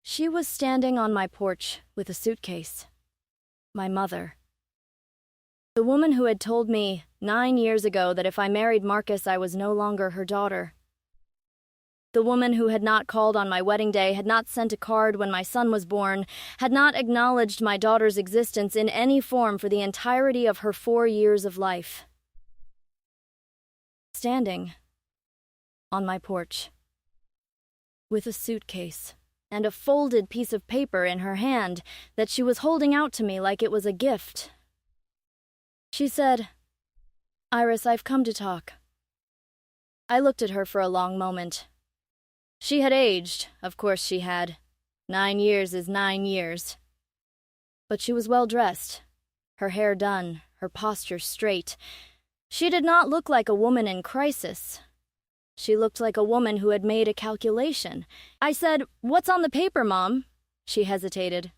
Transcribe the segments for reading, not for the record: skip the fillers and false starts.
She was standing on my porch with a suitcase. My mother. The woman who had told me 9 years ago that if I married Marcus I was no longer her daughter. The woman who had not called on my wedding day, had not sent a card when my son was born, had not acknowledged my daughter's existence in any form for the entirety of her 4 years of life. Standing on my porch with a suitcase and a folded piece of paper in her hand that she was holding out to me like it was a gift. She said, "Iris, I've come to talk." I looked at her for a long moment. She had aged, of course she had. 9 years is 9 years. But she was well dressed, her hair done, her posture straight. She did not look like a woman in crisis. She looked like a woman who had made a calculation. I said, "What's on the paper, Mom?" She hesitated.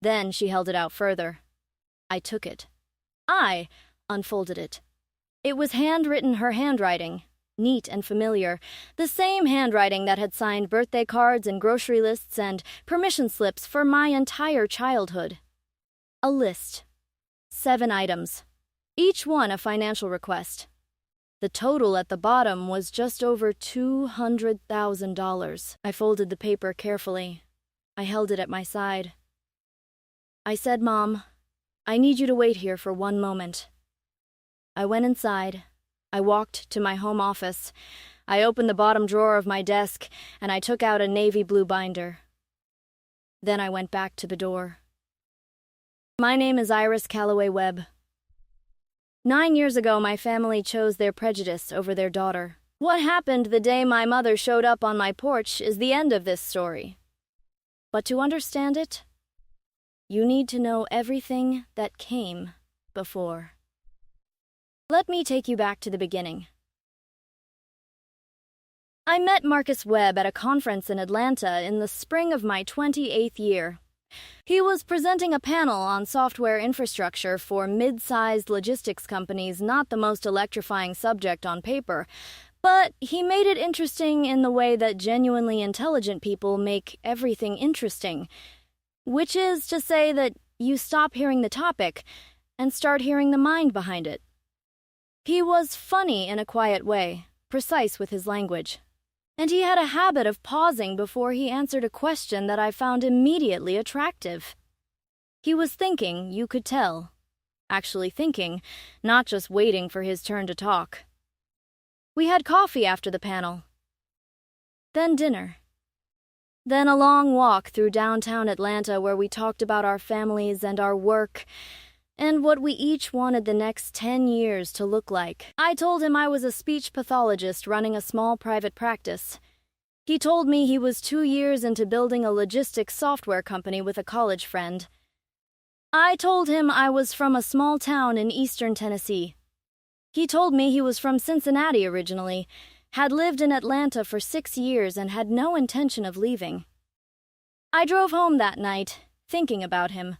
Then she held it out further. I took it. I unfolded it. It was handwritten, her handwriting, neat and familiar, the same handwriting that had signed birthday cards and grocery lists and permission slips for my entire childhood. A list. 7 items. Each one a financial request. The total at the bottom was just over $200,000. I folded the paper carefully. I held it at my side. I said, "Mom, I need you to wait here for 1 moment." I went inside. I walked to my home office. I opened the bottom drawer of my desk, and I took out a navy blue binder. Then I went back to the door. My name is Iris Calloway Webb. 9 years ago, my family chose their prejudice over their daughter. What happened the day my mother showed up on my porch is the end of this story. But to understand it, you need to know everything that came before. Let me take you back to the beginning. I met Marcus Webb at a conference in Atlanta in the spring of my 28th year. He was presenting a panel on software infrastructure for mid-sized logistics companies, not the most electrifying subject on paper, but he made it interesting in the way that genuinely intelligent people make everything interesting, which is to say that you stop hearing the topic and start hearing the mind behind it. He was funny in a quiet way, precise with his language. And he had a habit of pausing before he answered a question that I found immediately attractive. He was thinking, you could tell. Actually thinking, not just waiting for his turn to talk. We had coffee after the panel. Then dinner. Then a long walk through downtown Atlanta where we talked about our families and our work, and what we each wanted the next 10 years to look like. I told him I was a speech pathologist running a small private practice. He told me he was 2 years into building a logistics software company with a college friend. I told him I was from a small town in eastern Tennessee. He told me he was from Cincinnati originally, had lived in Atlanta for 6 years and had no intention of leaving. I drove home that night, thinking about him.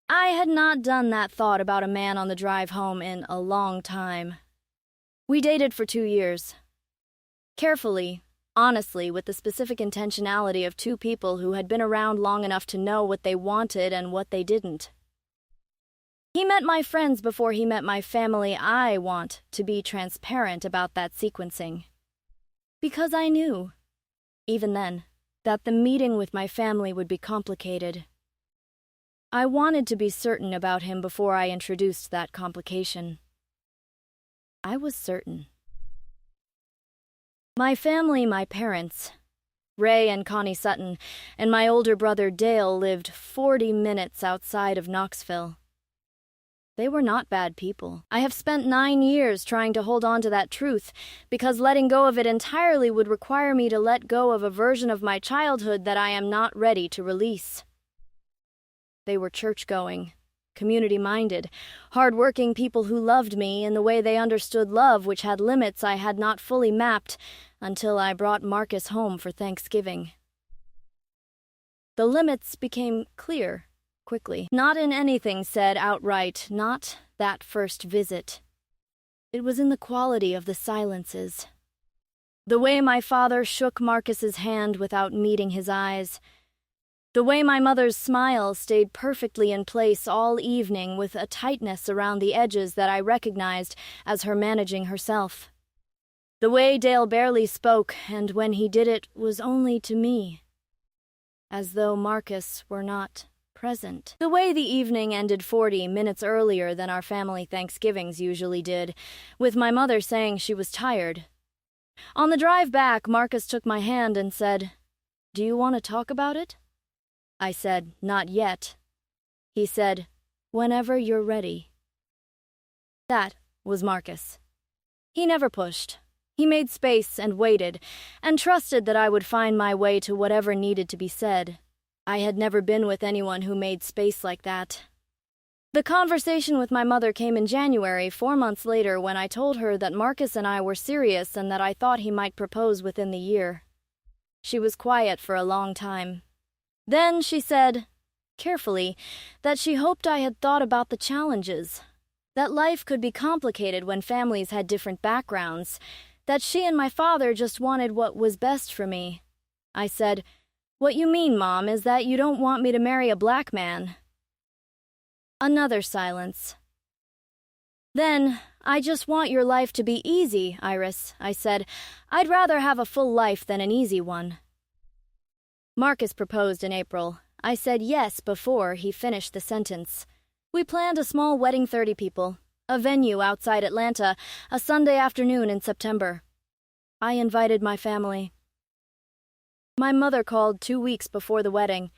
I had not done that thought about a man on the drive home in a long time. We dated for 2 years. Carefully, honestly, with the specific intentionality of 2 people who had been around long enough to know what they wanted and what they didn't. He met my friends before he met my family. I want to be transparent about that sequencing. Because I knew, even then, that the meeting with my family would be complicated. I wanted to be certain about him before I introduced that complication. I was certain. My family, my parents, Ray and Connie Sutton, and my older brother Dale lived 40 minutes outside of Knoxville. They were not bad people. I have spent 9 years trying to hold on to that truth, because letting go of it entirely would require me to let go of a version of my childhood that I am not ready to release. They were church-going, community-minded, hard-working people who loved me in the way they understood love, which had limits I had not fully mapped until I brought Marcus home for Thanksgiving. The limits became clear quickly, not in anything said outright, not that first visit. It was in the quality of the silences. The way my father shook Marcus's hand without meeting his eyes. The way my mother's smile stayed perfectly in place all evening with a tightness around the edges that I recognized as her managing herself. The way Dale barely spoke, and when he did it was only to me, as though Marcus were not present. The way the evening ended 40 minutes earlier than our family Thanksgivings usually did, with my mother saying she was tired. On the drive back, Marcus took my hand and said, "Do you want to talk about it?" I said, "Not yet." He said, "Whenever you're ready." That was Marcus. He never pushed. He made space and waited, and trusted that I would find my way to whatever needed to be said. I had never been with anyone who made space like that. The conversation with my mother came in January, 4 months later, when I told her that Marcus and I were serious and that I thought he might propose within the year. She was quiet for a long time. Then she said, carefully, that she hoped I had thought about the challenges, that life could be complicated when families had different backgrounds, that she and my father just wanted what was best for me. I said, "What you mean, Mom, is that you don't want me to marry a black man." Another silence. "Then, I just want your life to be easy, Iris," I said. "I'd rather have a full life than an easy one." Marcus proposed in April. I said yes before he finished the sentence. We planned a small wedding, 30 people, a venue outside Atlanta, a Sunday afternoon in September. I invited my family. My mother called 2 weeks before the wedding.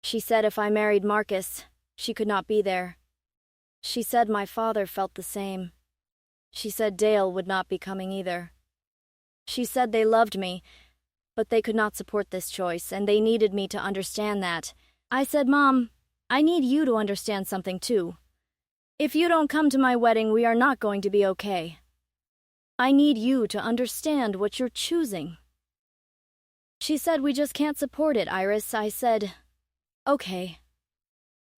She said if I married Marcus, she could not be there. She said my father felt the same. She said Dale would not be coming either. She said they loved me, but they could not support this choice, and they needed me to understand that. I said, "Mom, I need you to understand something too. If you don't come to my wedding, we are not going to be okay. I need you to understand what you're choosing." She said, "We just can't support it, Iris." I said, "Okay."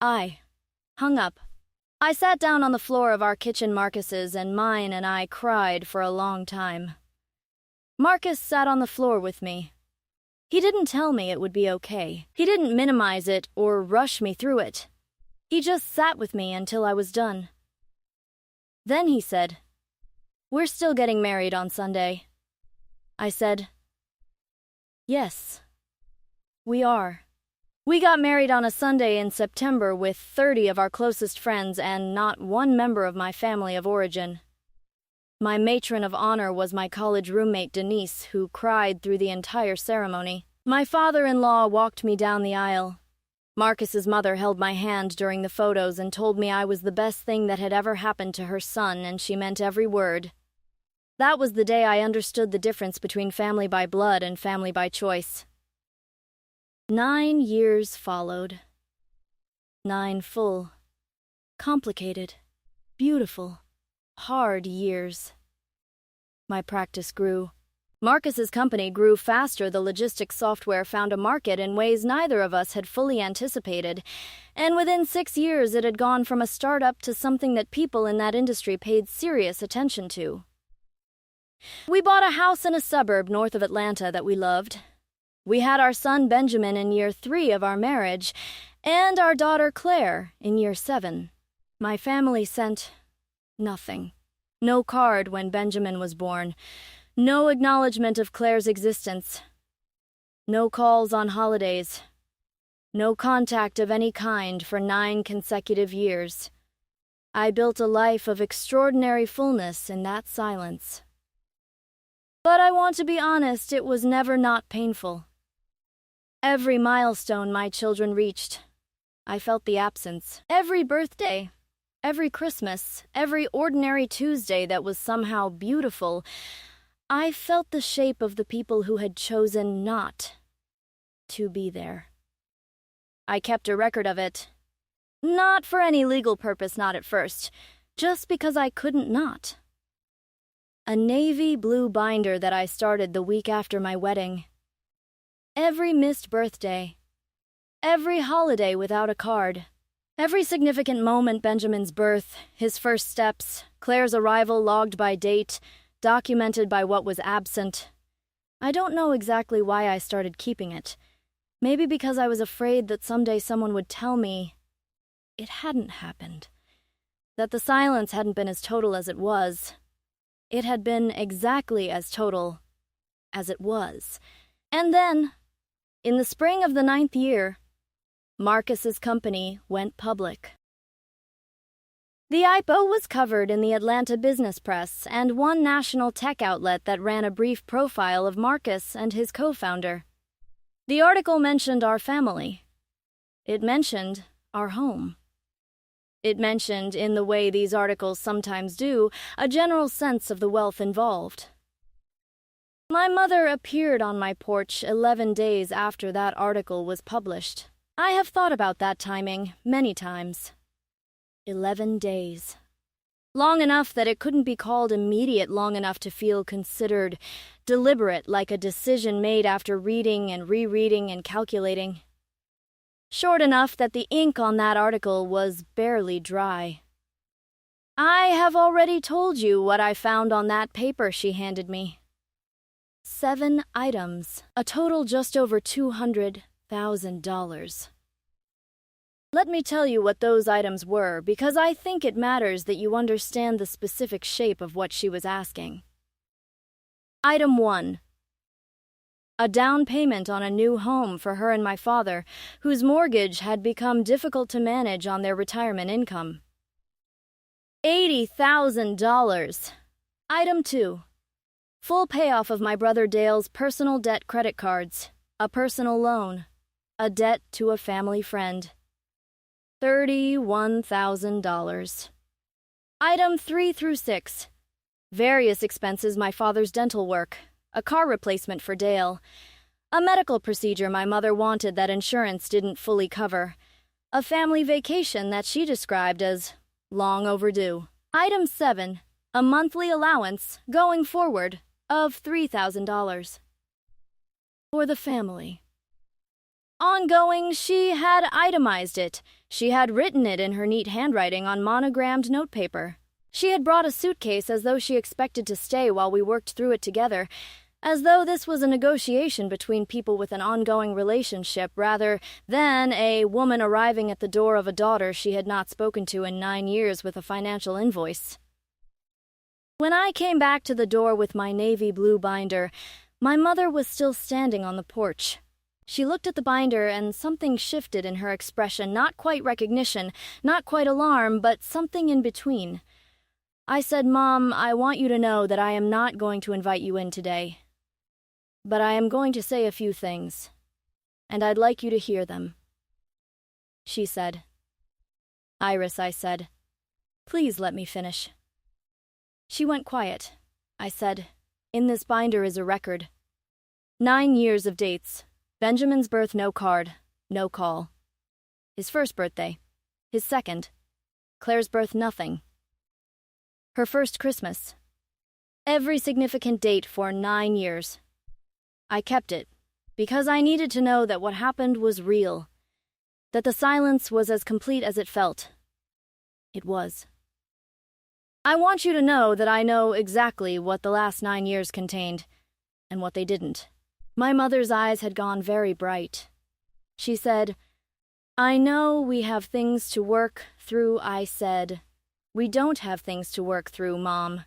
I hung up. I sat down on the floor of our kitchen, Marcus's, and mine, and I cried for a long time. Marcus sat on the floor with me. He didn't tell me it would be okay. He didn't minimize it or rush me through it. He just sat with me until I was done. Then he said, "We're still getting married on Sunday." I said, "Yes, we are." We got married on a Sunday in September with 30 of our closest friends and not one member of my family of origin. My matron of honor was my college roommate Denise, who cried through the entire ceremony. My father-in-law walked me down the aisle. Marcus's mother held my hand during the photos and told me I was the best thing that had ever happened to her son, and she meant every word. That was the day I understood the difference between family by blood and family by choice. 9 years followed. 9 full, complicated, beautiful, hard years. My practice grew. Marcus's company grew faster. The logistics software found a market in ways neither of us had fully anticipated, and within 6 years it had gone from a startup to something that people in that industry paid serious attention to. We bought a house in a suburb north of Atlanta that we loved. We had our son Benjamin in year 3 of our marriage, and our daughter Claire in year 7. My family sent nothing. No card when Benjamin was born. No acknowledgment of Claire's existence. No calls on holidays. No contact of any kind for 9 consecutive years. I built a life of extraordinary fullness in that silence. But I want to be honest, it was never not painful. Every milestone my children reached, I felt the absence. Every birthday, every Christmas, every ordinary Tuesday that was somehow beautiful, I felt the shape of the people who had chosen not to be there. I kept a record of it. Not for any legal purpose, not at first, just because I couldn't not. A navy blue binder that I started the week after my wedding. Every missed birthday. Every holiday without a card. Every significant moment: Benjamin's birth, his first steps, Claire's arrival logged by date, documented by what was absent. I don't know exactly why I started keeping it. Maybe because I was afraid that someday someone would tell me it hadn't happened, that the silence hadn't been as total as it was. It had been exactly as total as it was. And then, in the spring of the 9th year, Marcus's company went public. The IPO was covered in the Atlanta business press and one national tech outlet that ran a brief profile of Marcus and his co-founder. The article mentioned our family. It mentioned our home. It mentioned, in the way these articles sometimes do, a general sense of the wealth involved. My mother appeared on my porch 11 days after that article was published. I have thought about that timing many times. 11 days. Long enough that it couldn't be called immediate, long enough to feel considered, deliberate, like a decision made after reading and rereading and calculating. Short enough that the ink on that article was barely dry. I have already told you what I found on that paper she handed me. 7 items, a total just over $200,000. Let me tell you what those items were, because I think it matters that you understand the specific shape of what she was asking. Item 1. A down payment on a new home for her and my father, whose mortgage had become difficult to manage on their retirement income. $80,000. Item 2. Full payoff of my brother Dale's personal debt credit cards, a personal loan, a debt to a family friend. $31,000. Item 3 through 6. Various expenses my father's dental work, a car replacement for Dale, a medical procedure my mother wanted that insurance didn't fully cover, a family vacation that she described as long overdue. Item 7. A monthly allowance, going forward, of $3,000. For the family. Ongoing, she had itemized it. She had written it in her neat handwriting on monogrammed notepaper. She had brought a suitcase as though she expected to stay while we worked through it together, as though this was a negotiation between people with an ongoing relationship rather than a woman arriving at the door of a daughter she had not spoken to in 9 years with a financial invoice. When I came back to the door with my navy blue binder, my mother was still standing on the porch. She looked at the binder and something shifted in her expression, not quite recognition, not quite alarm, but something in between. I said, "Mom, I want you to know that I am not going to invite you in today. But I am going to say a few things, and I'd like you to hear them." She said, "Iris," I said, "please let me finish." She went quiet. I said, "In this binder is a record. 9 years of dates. Benjamin's birth, no card, no call. His first birthday. His second. Claire's birth, nothing. Her first Christmas. Every significant date for 9 years. I kept it, because I needed to know that what happened was real, that the silence was as complete as it felt. It was. I want you to know that I know exactly what the last 9 years contained, and what they didn't. My mother's eyes had gone very bright. She said, "I know we have things to work through." I said, "We don't have things to work through, Mom.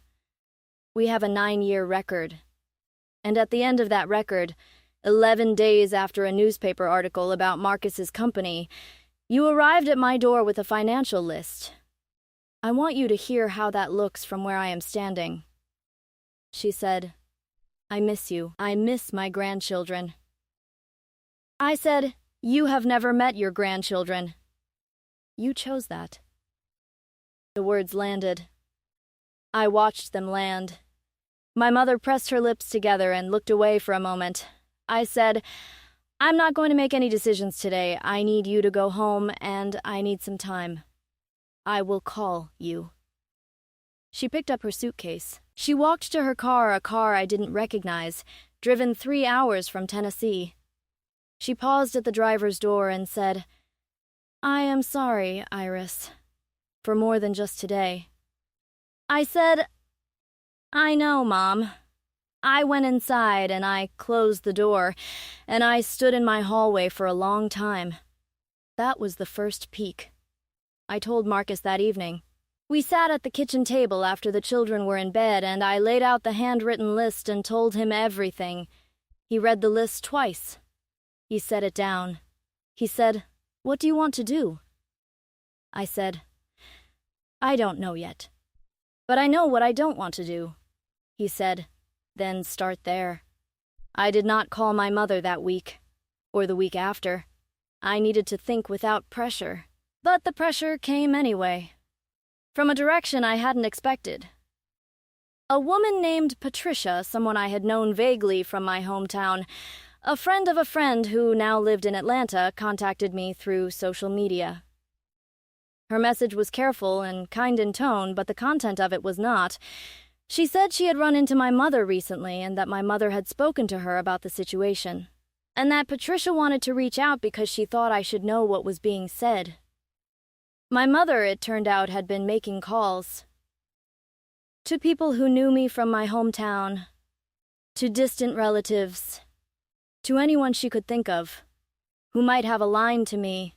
We have a 9-year record. And at the end of that record, 11 days after a newspaper article about Marcus's company, you arrived at my door with a financial list. I want you to hear how that looks from where I am standing." She said, "I miss you. I miss my grandchildren." I said, "You have never met your grandchildren. You chose that." The words landed. I watched them land. My mother pressed her lips together and looked away for a moment. I said, "I'm not going to make any decisions today. I need you to go home, and I need some time. I will call you." She picked up her suitcase. She walked to her car, a car I didn't recognize, driven 3 hours from Tennessee. She paused at the driver's door and said, "I am sorry, Iris, for more than just today." I said, "I know, Mom. I went inside and I closed the door, and I stood in my hallway for a long time. That was the first peek. I told Marcus that evening. We sat at the kitchen table after the children were in bed, and I laid out the handwritten list and told him everything. He read the list twice. He set it down. He said, "What do you want to do?" I said, "I don't know yet. But I know what I don't want to do." He said, "Then start there." I did not call my mother that week, or the week after. I needed to think without pressure. But the pressure came anyway, from a direction I hadn't expected. A woman named Patricia, someone I had known vaguely from my hometown, a friend of a friend who now lived in Atlanta, contacted me through social media. Her message was careful and kind in tone, but the content of it was not. She said she had run into my mother recently and that my mother had spoken to her about the situation, and that Patricia wanted to reach out because she thought I should know what was being said. My mother, it turned out, had been making calls to people who knew me from my hometown, to distant relatives, to anyone she could think of who might have a line to me,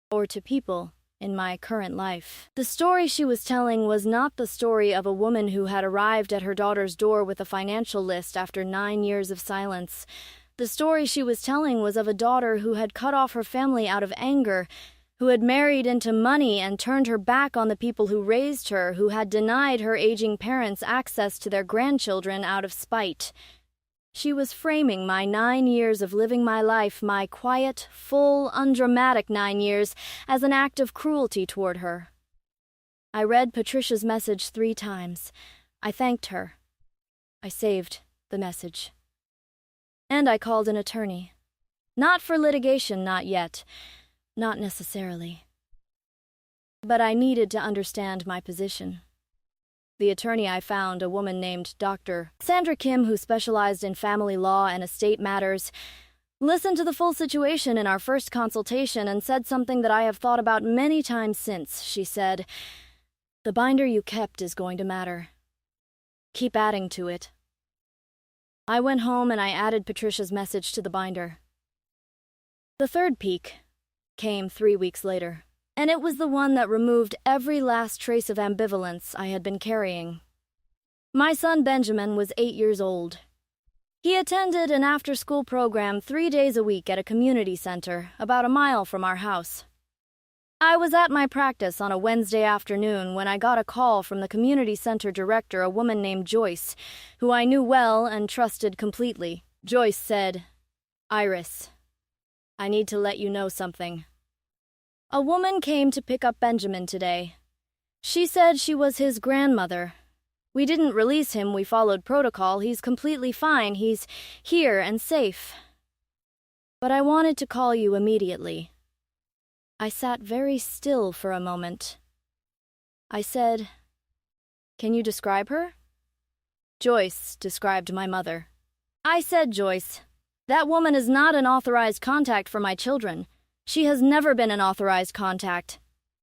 or to people in my current life. The story she was telling was not the story of a woman who had arrived at her daughter's door with a financial list after 9 years of silence. The story she was telling was of a daughter who had cut off her family out of anger, who had married into money and turned her back on the people who raised her, who had denied her aging parents access to their grandchildren out of spite. She was framing my 9 years of living my life, my quiet, full, undramatic 9 years, as an act of cruelty toward her. I read Patricia's message 3 times. I thanked her. I saved the message. And I called an attorney. Not for litigation, not yet. Not necessarily. But I needed to understand my position. The attorney I found, a woman named Dr. Sandra Kim, who specialized in family law and estate matters, listened to the full situation in our first consultation and said something that I have thought about many times since. She said, "The binder you kept is going to matter. Keep adding to it." I went home and I added Patricia's message to the binder. The third peek came 3 weeks later, and it was the one that removed every last trace of ambivalence I had been carrying. My son Benjamin was 8 years old. He attended an after-school program 3 days a week at a community center about a mile from our house. I was at my practice on a Wednesday afternoon when I got a call from the community center director, a woman named Joyce, who I knew well and trusted completely. Joyce said, "Iris, I need to let you know something. A woman came to pick up Benjamin today. She said she was his grandmother. We didn't release him, we followed protocol. He's completely fine, he's here and safe. But I wanted to call you immediately." I sat very still for a moment. I said, "Can you describe her?" Joyce described my mother. I said, "Joyce, that woman is not an authorized contact for my children. She has never been an authorized contact.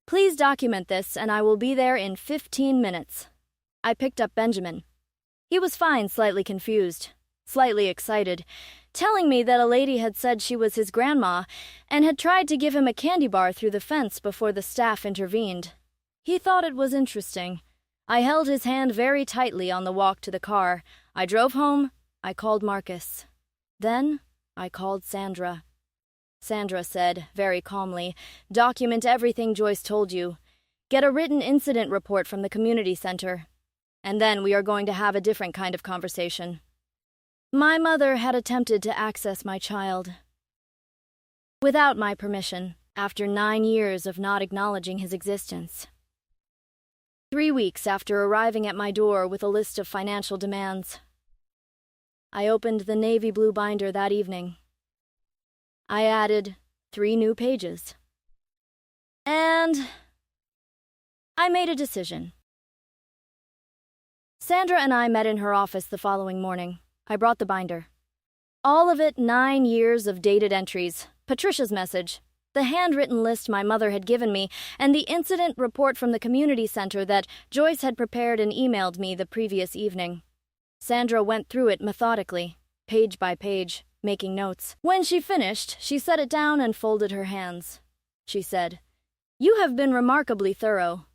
Please document this, and I will be there in 15 minutes. I picked up Benjamin. He was fine, slightly confused, slightly excited, telling me that a lady had said she was his grandma and had tried to give him a candy bar through the fence before the staff intervened. He thought it was interesting. I held his hand very tightly on the walk to the car. I drove home. I called Marcus. Then I called Sandra. Sandra said, very calmly, "Document everything Joyce told you. Get a written incident report from the community center. And then we are going to have a different kind of conversation." My mother had attempted to access my child without my permission, after 9 years of not acknowledging his existence. 3 weeks after arriving at my door with a list of financial demands, I opened the navy blue binder that evening. I added 3 new pages. And I made a decision. Sandra and I met in her office the following morning. I brought the binder. All of it 9 years of dated entries, Patricia's message, the handwritten list my mother had given me, and the incident report from the community center that Joyce had prepared and emailed me the previous evening. Sandra went through it methodically, page by page, making notes. When she finished, she set it down and folded her hands. She said, "You have been remarkably thorough."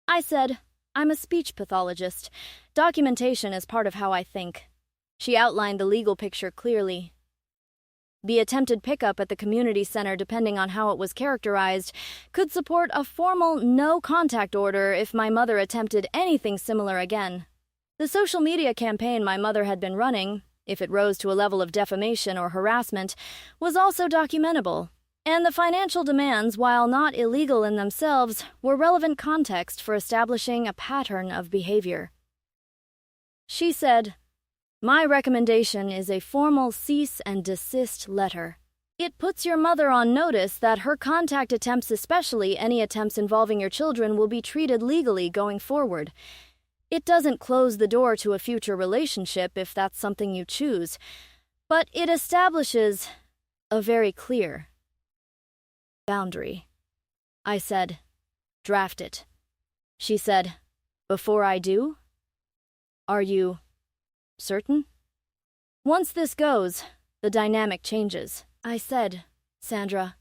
I said, "I'm a speech pathologist. Documentation is part of how I think." She outlined the legal picture clearly. The attempted pickup at the community center, depending on how it was characterized, could support a formal no-contact order if my mother attempted anything similar again. The social media campaign my mother had been running, if it rose to a level of defamation or harassment, was also documentable, and the financial demands, while not illegal in themselves, were relevant context for establishing a pattern of behavior. She said, "My recommendation is a formal cease and desist letter. It puts your mother on notice that her contact attempts, especially any attempts involving your children, will be treated legally going forward. It doesn't close the door to a future relationship if that's something you choose, but it establishes a very clear boundary." I said, "Draft it." She said, "Before I do? Are you certain?" "Once this goes, the dynamic changes." I said, "Sandra,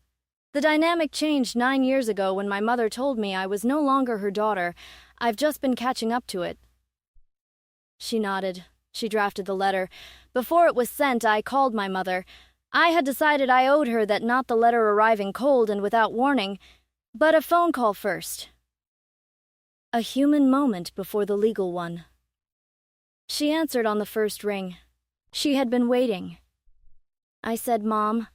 the dynamic changed 9 years ago when my mother told me I was no longer her daughter. I've just been catching up to it." She nodded. She drafted the letter. Before it was sent, I called my mother. I had decided I owed her that, not the letter arriving cold and without warning, but a phone call first. A human moment before the legal one. She answered on the first ring. She had been waiting. I said, "Mom,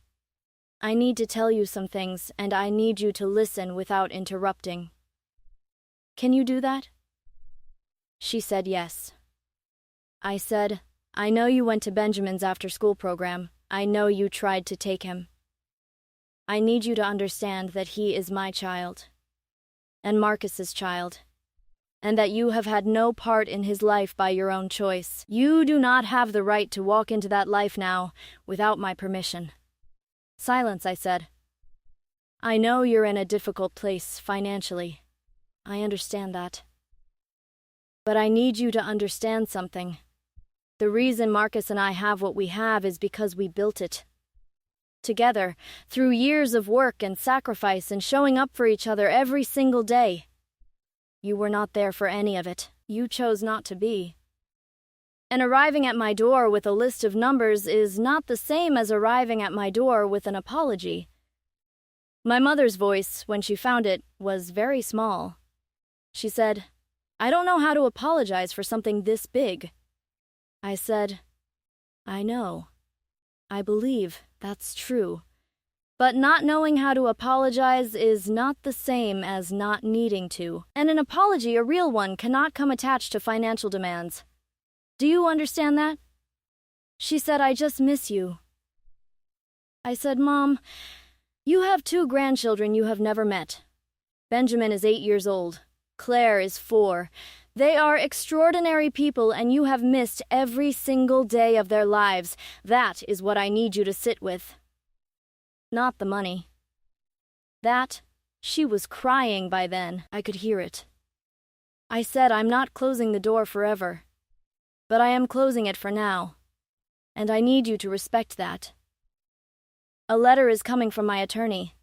I need to tell you some things, and I need you to listen without interrupting. Can you do that?" She said yes. I said, "I know you went to Benjamin's after-school program. I know you tried to take him. I need you to understand that he is my child, and Marcus's child, and that you have had no part in his life by your own choice. You do not have the right to walk into that life now without my permission." "Silence," I said. "I know you're in a difficult place financially. I understand that. But I need you to understand something. The reason Marcus and I have what we have is because we built it. Together, through years of work and sacrifice and showing up for each other every single day. You were not there for any of it. You chose not to be. And arriving at my door with a list of numbers is not the same as arriving at my door with an apology." My mother's voice, when she found it, was very small. She said, "I don't know how to apologize for something this big." I said, "I know. I believe that's true. But not knowing how to apologize is not the same as not needing to. And an apology, a real one, cannot come attached to financial demands. Do you understand that?" She said, "I just miss you." I said, "Mom, you have 2 grandchildren you have never met. Benjamin is 8 years old. Claire is 4. They are extraordinary people, and you have missed every single day of their lives. That is what I need you to sit with. Not the money." That, she was crying by then. I could hear it. I said, "I'm not closing the door forever, but I am closing it for now, and I need you to respect that. A letter is coming from my attorney.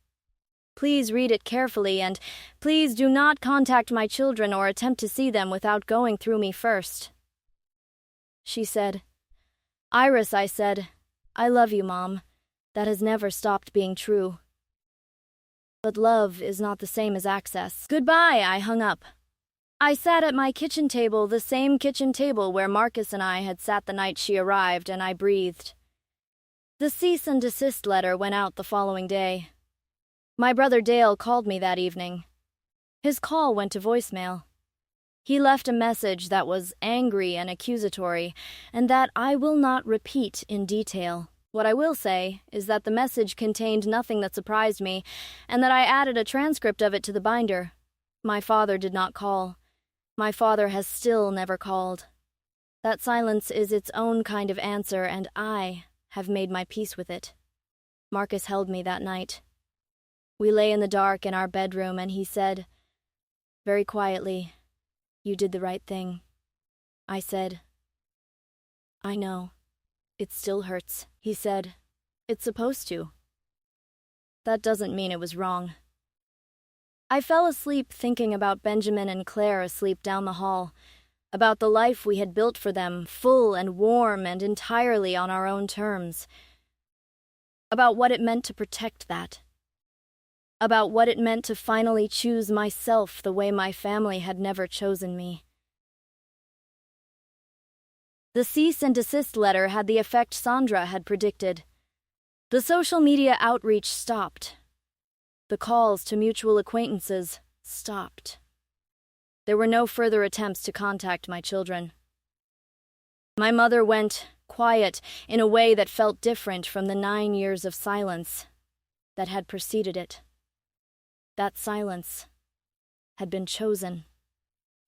Please read it carefully, and please do not contact my children or attempt to see them without going through me first." She said, "Iris," I said, "I love you, Mom. That has never stopped being true. But love is not the same as access." Goodbye, I hung up. I sat at my kitchen table, the same kitchen table where Marcus and I had sat the night she arrived, and I breathed. The cease and desist letter went out the following day. My brother Dale called me that evening. His call went to voicemail. He left a message that was angry and accusatory, and that I will not repeat in detail. What I will say is that the message contained nothing that surprised me, and that I added a transcript of it to the binder. My father did not call. My father has still never called. That silence is its own kind of answer, and I have made my peace with it. Marcus held me that night. We lay in the dark in our bedroom, and he said, very quietly, "You did the right thing." I said, I know. It still hurts, he said. It's supposed to. That doesn't mean it was wrong. I fell asleep thinking about Benjamin and Claire asleep down the hall, about the life we had built for them, full and warm and entirely on our own terms, about what it meant to protect that, about what it meant to finally choose myself the way my family had never chosen me. The cease and desist letter had the effect Sandra had predicted. The social media outreach stopped. The calls to mutual acquaintances stopped. There were no further attempts to contact my children. My mother went quiet in a way that felt different from the 9 years of silence that had preceded it. That silence had been chosen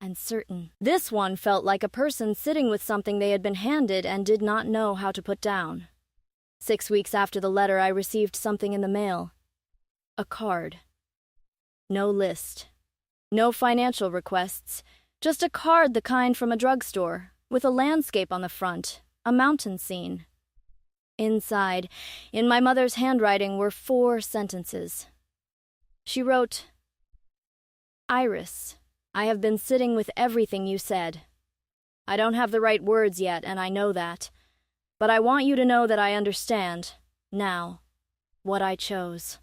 and certain. This one felt like a person sitting with something they had been handed and did not know how to put down. 6 weeks after the letter, I received something in the mail. A card. No list. No financial requests. Just a card the kind from a drugstore, with a landscape on the front, a mountain scene. Inside, in my mother's handwriting, were 4 sentences. She wrote, Iris, I have been sitting with everything you said. I don't have the right words yet, and I know that. But I want you to know that I understand, now, what I chose.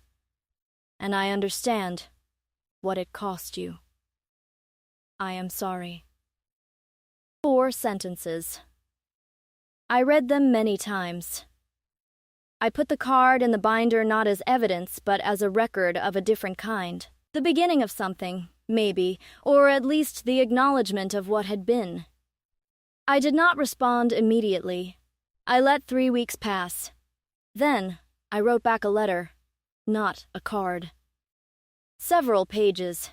And I understand what it cost you. I am sorry. 4 sentences. I read them many times. I put the card in the binder not as evidence, but as a record of a different kind. The beginning of something, maybe, or at least the acknowledgment of what had been. I did not respond immediately. I let 3 weeks pass. Then, I wrote back a letter, not a card. Several pages.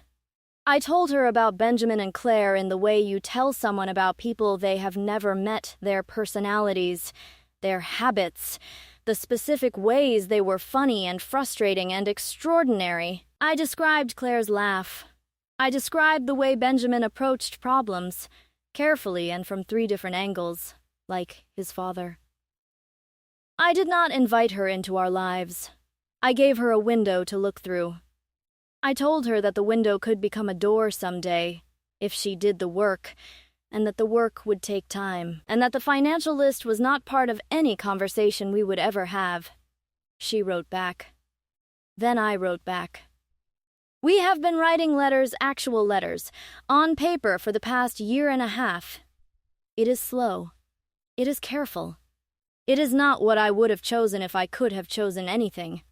I told her about Benjamin and Claire in the way you tell someone about people they have never met, their personalities, their habits, the specific ways they were funny and frustrating and extraordinary. I described Claire's laugh. I described the way Benjamin approached problems, carefully and from 3 different angles, like his father. I did not invite her into our lives. I gave her a window to look through. I told her that the window could become a door someday, if she did the work, and that the work would take time, and that the financial list was not part of any conversation we would ever have. She wrote back. Then I wrote back. We have been writing letters, actual letters, on paper for the past 1.5 years. It is slow. It is careful. It is not what I would have chosen if I could have chosen anything.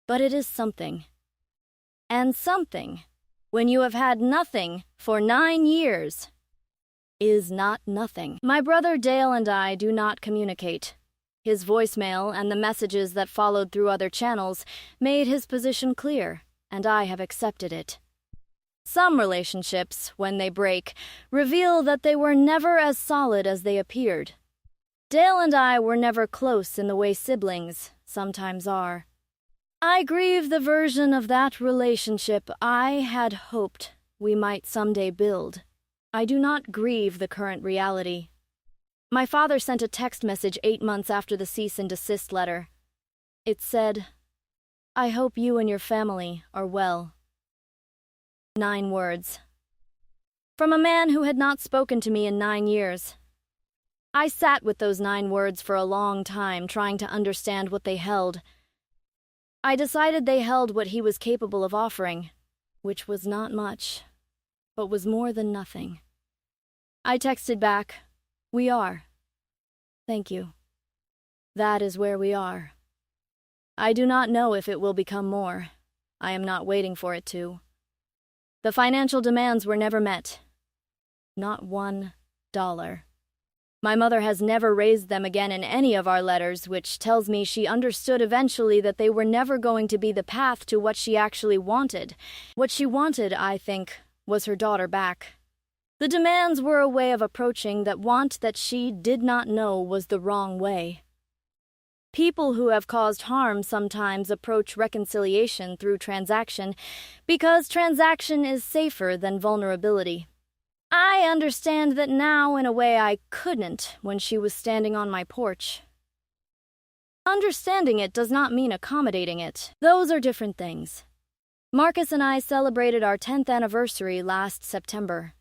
But it is something. And something, when you have had nothing for 9 years, is not nothing. My brother Dale and I do not communicate. His voicemail and the messages that followed through other channels made his position clear, and I have accepted it. Some relationships, when they break, reveal that they were never as solid as they appeared. Dale and I were never close in the way siblings sometimes are. I grieve the version of that relationship I had hoped we might someday build. I do not grieve the current reality. My father sent a text message 8 months after the cease and desist letter. It said, I hope you and your family are well. 9 words. From a man who had not spoken to me in 9 years. I sat with those 9 words for a long time, trying to understand what they held. I decided they held what he was capable of offering, which was not much, but was more than nothing. I texted back, we are. Thank you. That is where we are. I do not know if it will become more. I am not waiting for it to. The financial demands were never met. Not $1. My mother has never raised them again in any of our letters, which tells me she understood eventually that they were never going to be the path to what she actually wanted. What she wanted, I think, was her daughter back. The demands were a way of approaching that want that she did not know was the wrong way. People who have caused harm sometimes approach reconciliation through transaction because transaction is safer than vulnerability. I understand that now in a way I couldn't when she was standing on my porch. Understanding it does not mean accommodating it. Those are different things. Marcus and I celebrated our 10th anniversary last September.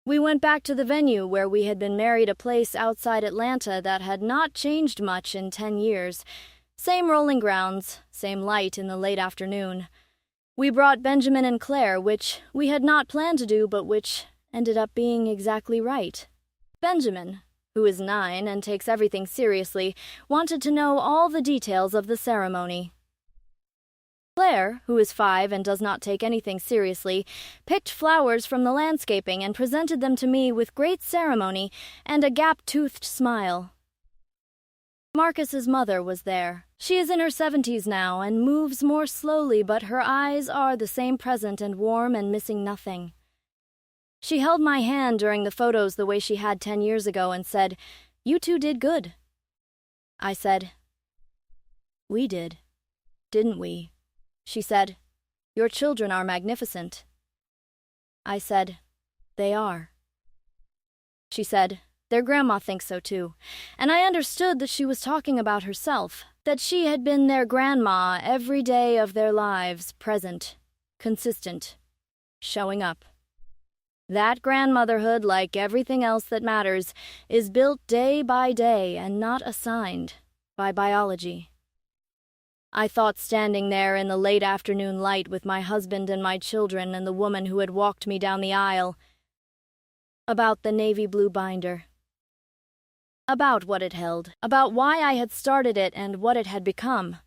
We went back to the venue where we had been married, a place outside Atlanta that had not changed much in 10 years. Same rolling grounds, same light in the late afternoon. We brought Benjamin and Claire, which we had not planned to do, but which ended up being exactly right. Benjamin, who is 9 and takes everything seriously, wanted to know all the details of the ceremony. Claire, who is 5 and does not take anything seriously, picked flowers from the landscaping and presented them to me with great ceremony and a gap-toothed smile. Marcus's mother was there. She is in her 70s now and moves more slowly, but her eyes are the same, present and warm and missing nothing. She held my hand during the photos the way she had 10 years ago and said, "You two did good." I said, "We did, didn't we?" She said, "Your children are magnificent." I said, "They are." She said, "Their grandma thinks so too." And I understood that she was talking about herself, that she had been their grandma every day of their lives, present, consistent, showing up. That grandmotherhood, like everything else that matters, is built day by day and not assigned by biology. I thought, standing there in the late afternoon light with my husband and my children and the woman who had walked me down the aisle, about the navy blue binder. About what it held, about why I had started it and what it had become.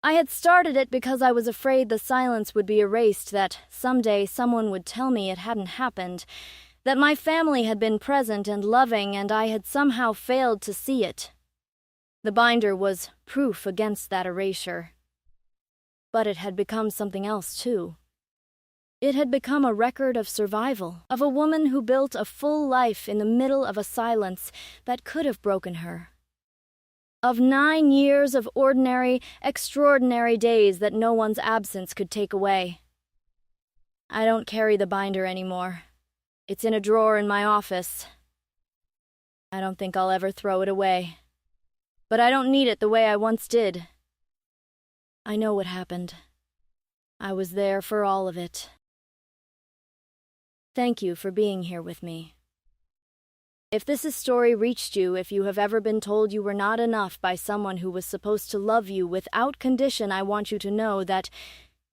I had started it because I was afraid the silence would be erased, that someday someone would tell me it hadn't happened, that my family had been present and loving and I had somehow failed to see it. The binder was proof against that erasure. But it had become something else, too. It had become a record of survival, of a woman who built a full life in the middle of a silence that could have broken her. Of 9 years of ordinary, extraordinary days that no one's absence could take away. I don't carry the binder anymore. It's in a drawer in my office. I don't think I'll ever throw it away. But I don't need it the way I once did. I know what happened. I was there for all of it. Thank you for being here with me. If this story reached you, if you have ever been told you were not enough by someone who was supposed to love you without condition, I want you to know that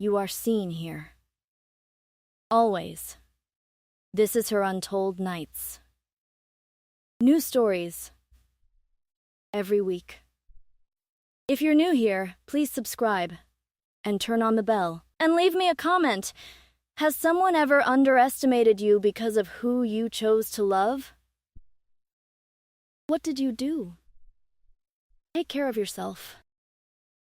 you are seen here. Always. This is her Untold Nights. New stories every week. If you're new here, please subscribe and turn on the bell and leave me a comment. Has someone ever underestimated you because of who you chose to love? What did you do? Take care of yourself.